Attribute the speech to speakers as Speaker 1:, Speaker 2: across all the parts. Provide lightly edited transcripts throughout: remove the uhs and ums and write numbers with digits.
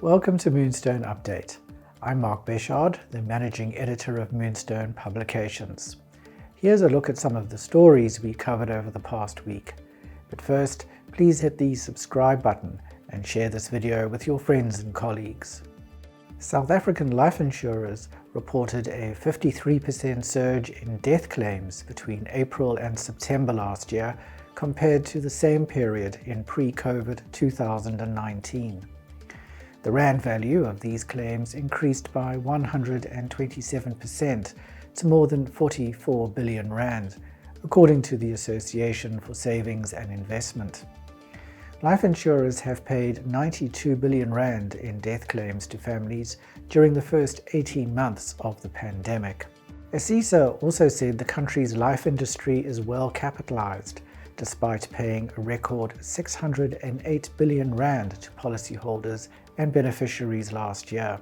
Speaker 1: Welcome to Moonstone Update. I'm Mark Beshard, the Managing Editor of Moonstone Publications. Here's a look at some of the stories we covered over the past week. But first, please hit the subscribe button and share this video with your friends and colleagues. South African life insurers reported a 53% surge in death claims between April and September last year compared to the same period in pre-COVID 2019. The rand value of these claims increased by 127% to more than 44 billion rand, according to the Association for Savings and Investment. Life insurers have paid 92 billion rand in death claims to families during the first 18 months of the pandemic. ASISA also said the country's life industry is well capitalized, despite paying a record 608 billion rand to policyholders and beneficiaries last year.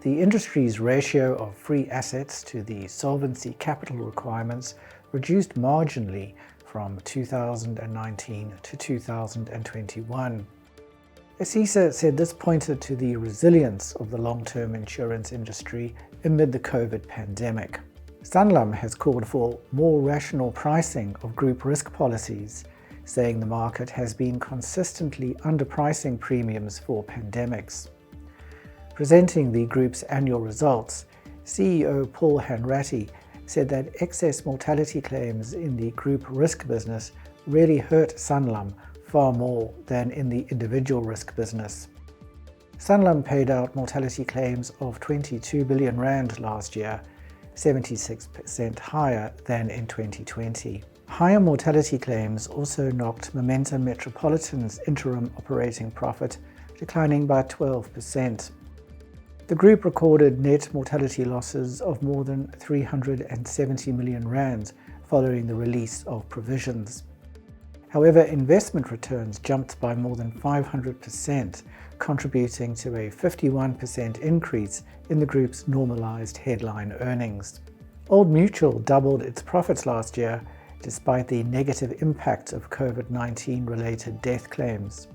Speaker 1: The industry's ratio of free assets to the solvency capital requirements reduced marginally from 2019 to 2021. ASISA said this pointed to the resilience of the long-term insurance industry amid the COVID pandemic. Sunlam has called for more rational pricing of group risk policies, saying the market has been consistently underpricing premiums for pandemics. Presenting the group's annual results, CEO Paul Hanratty said that excess mortality claims in the group risk business really hurt Sanlam far more than in the individual risk business. Sunlam paid out mortality claims of 22 billion rand last year, 76% higher than in 2020. Higher mortality claims also knocked Momentum Metropolitan's interim operating profit, declining by 12%. The group recorded net mortality losses of more than 370 million rand following the release of provisions. However, investment returns jumped by more than 500%, contributing to a 51% increase in the group's normalized headline earnings. Old Mutual doubled its profits last year, despite the negative impact of COVID-19 related death claims.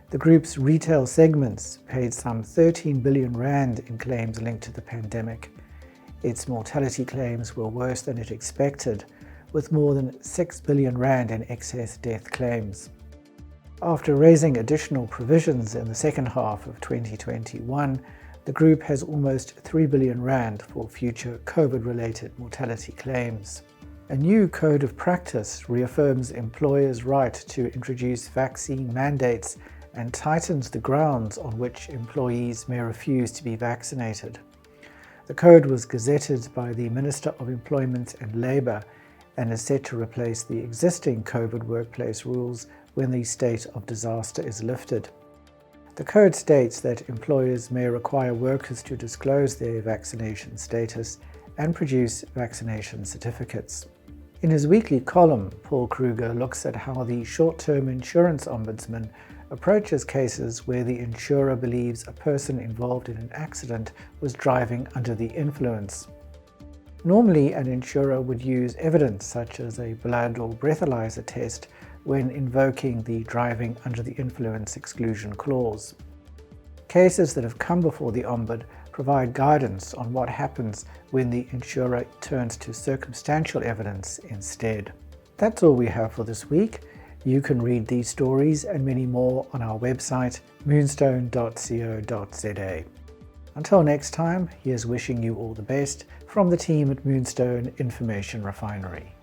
Speaker 1: The group's retail segments paid some 13 billion rand in claims linked to the pandemic. Its mortality claims were worse than it expected, with more than 6 billion rand in excess death claims. After raising additional provisions in the second half of 2021, the group has almost 3 billion rand for future COVID-related mortality claims. A new code of practice reaffirms employers' right to introduce vaccine mandates and tightens the grounds on which employees may refuse to be vaccinated. The code was gazetted by the Minister of Employment and Labour and is set to replace the existing COVID workplace rules when the state of disaster is lifted. The code states that employers may require workers to disclose their vaccination status and produce vaccination certificates. In his weekly column, Paul Kruger looks at how the short-term insurance ombudsman approaches cases where the insurer believes a person involved in an accident was driving under the influence. Normally, an insurer would use evidence such as a blood or breathalyzer test when invoking the driving under the influence exclusion clause. Cases that have come before the Ombud provide guidance on what happens when the insurer turns to circumstantial evidence instead. That's all we have for this week. You can read these stories and many more on our website, moonstone.co.za. Until next time, here's wishing you all the best from the team at Moonstone Information Refinery.